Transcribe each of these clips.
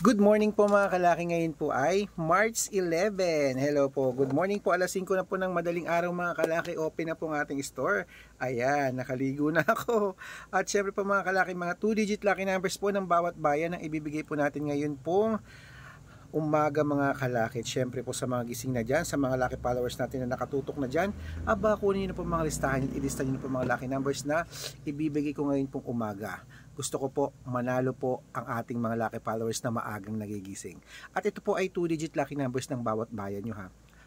Good morning po mga kalaki, ngayon po ay March 11. Hello po, good morning po, alas 5 na po ng madaling araw mga kalaki, open na po ang ating store. Ayan, nakaligo na ako. At syempre po mga kalaki, mga 2-digit lucky numbers po ng bawat bayan ang ibibigay po natin ngayon pong umaga mga kalaki. Syempre po sa mga gising na dyan, sa mga lucky followers natin na nakatutok na dyan, kunin nyo na po mga listahan, ilista nyo na po mga lucky numbers na ibibigay ko ngayon pong umaga. Gusto ko po manalo po ang ating mga lucky followers na maagang nagigising. At ito po ay 2-digit lucky numbers ng bawat bayan nyo ha.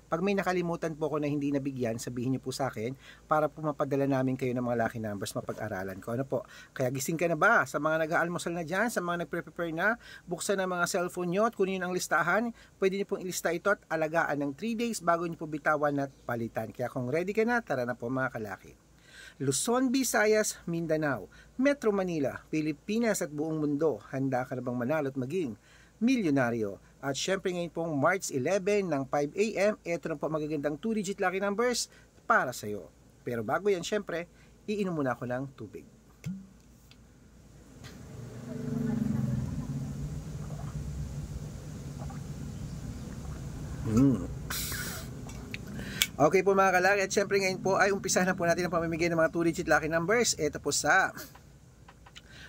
Pag may nakalimutan po ako na hindi nabigyan, sabihin niyo po sa akin para po mapadala namin kayo ng mga lucky numbers mapag-aralan ko. Ano po? Kaya gising ka na ba? Sa mga nag-aalmusal na dyan, sa mga nagpre-prepare na, buksan ang mga cellphone nyo at kunin ang listahan. Pwede niyo pong ilista ito at alagaan ng 3 days bago niyo po bitawan at palitan. Kaya kung ready ka na, tara na po mga kalaki. Luzon, Visayas, Mindanao, Metro Manila, Pilipinas at buong mundo. Handa ka na bang manalo at maging milyonaryo? At syempre ngayon pong March 11 ng 5 AM, ito na po magagandang 2-digit lucky numbers para sa iyo. Pero bago yan, syempre, iinom muna ako ng tubig. Okay po mga kalaki, at syempre ngayon po ay umpisa na po natin ang pamimigay ng mga 2-digit lucky numbers. Ito po sa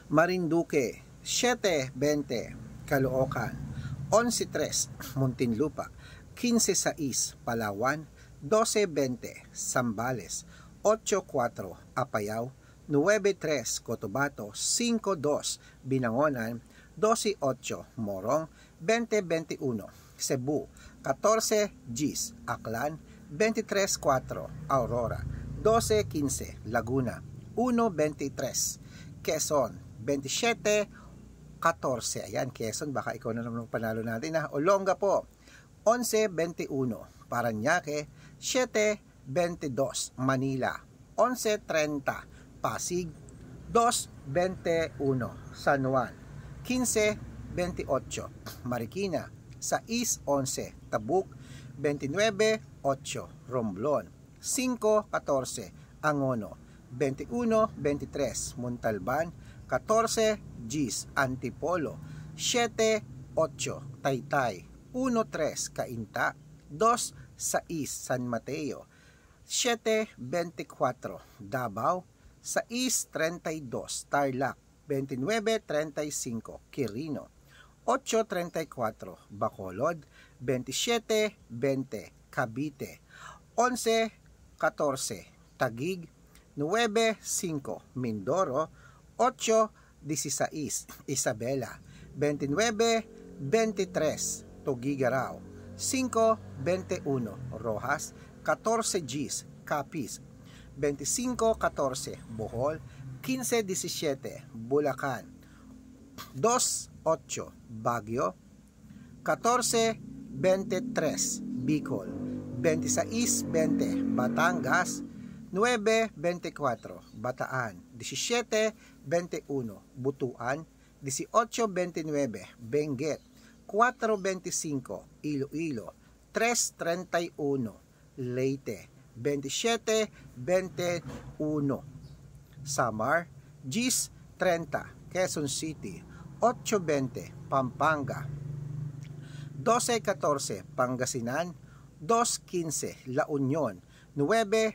Marinduque, 7-20, Caloocan, 11-3, Muntinlupa, 15-6, Palawan, 12-20, Zambales, 8-4, Apayao, 9-3, Cotabato, 5-2, Binangonan, 12-8, Morong, 20-21, Cebu, 14, Gis, Aklan, 23-4, Aurora, 12-15, Laguna, 1-23, Quezon, 27-14, ayan, Quezon, baka ikaw na naman panalo natin ha. Olonga po, 11-21, Parañaque, 7-22, Manila, 11-30, Pasig, 2-21, San Juan, 15-28, Marikina, 6-11, Tabuk, 29-8, Romblon, 5-14, Angono, 21-23, Montalban, 14, Gis, Antipolo, 7-8, Taytay, 1-3, Cainta, 2-6, San Mateo, 7-24, Davao, 6-32, Tarlac, 29-35, Quirino, 8-34, Bacolod, 27-20, Cavite, 11-14, Taguig, 9-5, Mindoro, 8-16, Isabela, 29-23, Tuguegarao, 5-21, Rojas, 14 Gis, Capiz, 25-14, Bohol, 15-17, Bulacan, 2-8, Baguio, 14-23, Bicol, 26-20, Batangas, 9-24, Bataan, 17-21, Butuan, 18-29, Benguet, 4-25, Iloilo, 3-31, Leyte, 27-21, Samar, 10-30, Quezon City, 8-20, Pampanga, 12-14, Pangasinan, 2-15, La Union, 9-21.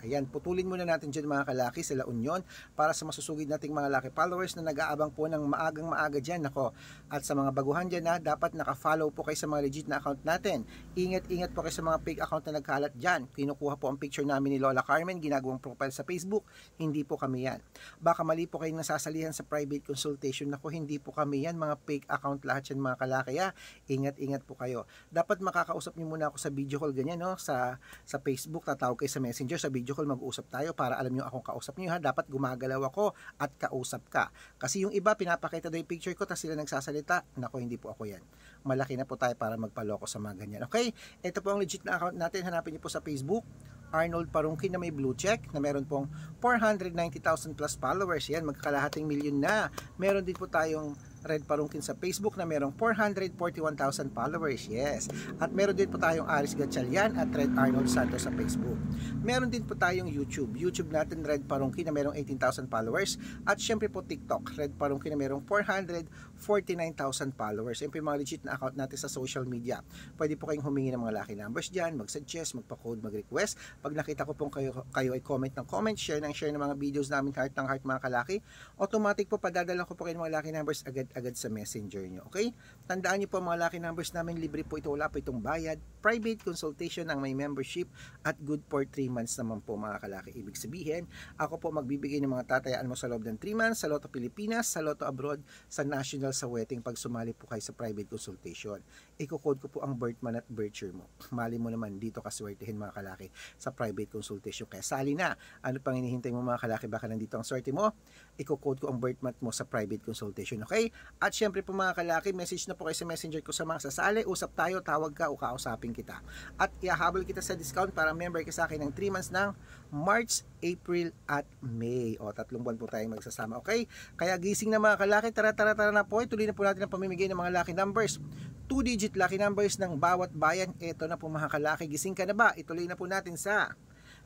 Ayan, putulin muna natin dyan mga kalaki sa La Union para sa masusugid nating mga lucky followers na nag-aabang po ng maagang maaga dyan. Ako. At sa mga baguhan dyan na dapat naka-follow po kayo sa mga legit na account natin. Ingat-ingat po kayo sa mga fake account na nagkalat dyan. Kinukuha po ang picture namin ni Lola Carmen, ginagawang profile sa Facebook. Hindi po kami yan. Baka mali po kayong nasasalihan sa private consultation. Ako, hindi po kami yan. Mga fake account lahat yan mga kalaki. Ingat-ingat po kayo. Dapat makakausap niyo muna ako sa video call ganyan, no? Sa Facebook, tatawag kayo sa Messenger, sa video call mag-usap tayo para alam niyo akong kausap niyo ha. Dapat gumagalaw ako at kausap ka. Kasi yung iba pinapakita daw yung picture ko tapos sila nagsasalita. Nako, hindi po ako yan. Malaki na po tayo para magpaloko sa mga ganyan. Okay? Ito po ang legit na account natin. Hanapin niyo po sa Facebook. Arnold Parungkin na may blue check na meron pong 490,000 plus followers. Yan, magkakalahating milyon na. Meron din po tayong Red Parungkin sa Facebook na merong 441,000 followers. Yes. At meron din po tayong Aris Gatchalian at Red Arnold Santos sa Facebook. Meron din po tayong YouTube. YouTube natin Red Parungkin na merong 18,000 followers. At syempre po TikTok, Red Parungkin na merong 449,000 followers. Yan po yung mga legit na account natin sa social media. Pwede po kayong humingi ng mga lucky numbers dyan, mag-suggest, magpa-code, mag-request. Pag nakita ko pong kayo ay comment ng comment, share ng mga videos namin heart ng heart mga kalaki, automatic po padadala ko po kayo ng mga lucky numbers agad sa messenger nyo. Okay? Tandaan nyo po mga lucky numbers namin, libre po ito, wala po itong bayad. Private consultation ang may membership at good for 3 months naman po mga kalaki. Ibig sabihin, ako po magbibigay ng mga tatayaan mo sa loob ng 3 months sa Lotto Pilipinas, sa Lotto Abroad, sa National, sa Wedding pag sumali po kayo sa private consultation. Iko-code ko po ang birth month at birth year mo. Mali mo naman dito kaswertehin mga kalaki sa private consultation. Kaya sali na. Ano pang hinihintay mo mga kalaki? Baka nandito ang swerte mo. Iko-code ko ang birth month mo sa private consultation. Okay? At syempre po mga kalaki, message na po kayo sa messenger ko sa mga sasali. Usap tayo, tawag ka o kausapin kita. At ihahabol kita sa discount para member ka sa akin ng 3 months ng March, April at May. O 3 buwan po tayong magsasama. Okay? Kaya gising na mga kalaki. Tara na po. Tuloy na po natin ang pamimigay ng mga lucky numbers. 2-digit lucky numbers ng bawat bayan. Ito na po mga kalaki. Gising ka na ba? Ituloy na po natin sa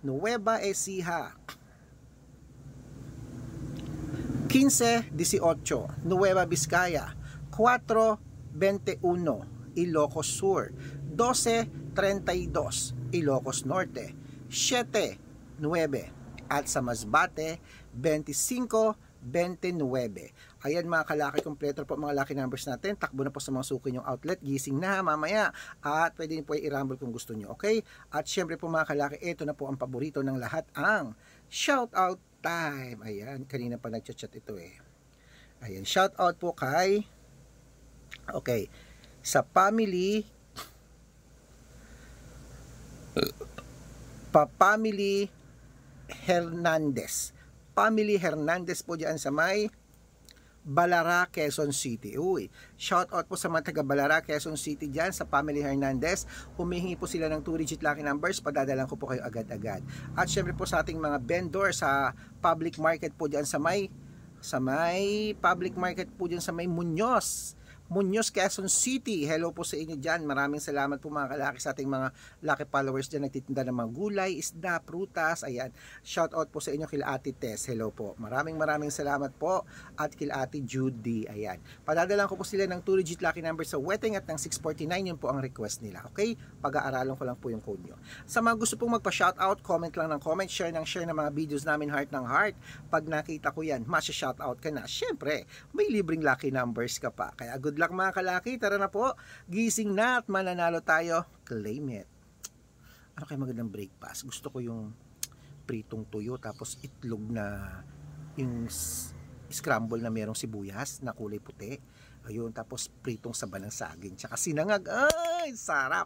Nueva Ecija, 15-18 Nueva Vizcaya, 4-21 Ilocos Sur, 12-32 Ilocos Norte, 7-9 at sa Masbate 25-29. Ayan mga kalaki, kompleto po mga lucky numbers natin. Takbo na po sa mga suki yung outlet. Gising na mamaya. At pwede niyo po i-rumble kung gusto niyo. Okay? At syempre po mga kalaki, ito na po ang paborito ng lahat, ang shout out time. Ayan, kanina pa nagchat-chat ito eh. Ayan, shout out po kay sa family Hernandez. Family Hernandez po diyan sa may Balara, Quezon City. Uy, shout out po sa mga taga Balara, Quezon City dyan sa Family Hernandez. Humihingi po sila ng 2-digit lucky numbers, padadalan ko po kayo agad-agad. At syempre po sa ating mga vendor sa public market po dyan sa may public market po dyan sa may Muñoz, Quezon City. Hello po sa inyo dyan. Maraming salamat po mga kalaki sa ating mga lucky followers dyan. Nagtitinda ng mga gulay, isda, prutas. Ayan. Shout out po sa inyo kila Ate Tess. Hello po. Maraming salamat po. At kila Ate Judy. Ayan. Padadalan ko po sila ng 2-digit lucky number sa wedding at ng 649. Yun po ang request nila. Okay? Pag-aaralan ko lang po yung code nyo. Sa mga gusto pong magpa-shout out, comment lang ng comment, share ng mga videos namin heart ng heart. Pag nakita ko yan, masya-shout out ka na. Syempre, may libreng lucky numbers ka pa. Kaya good luck mga kalaki, tara na po, gising na at mananalo tayo, claim it. Ano kayo magandang breakfast? Gusto ko yung pritong tuyo tapos itlog na yung scramble na merong sibuyas na kulay puti, ayun, tapos pritong saba ng saging tsaka sinangag, ay sarap.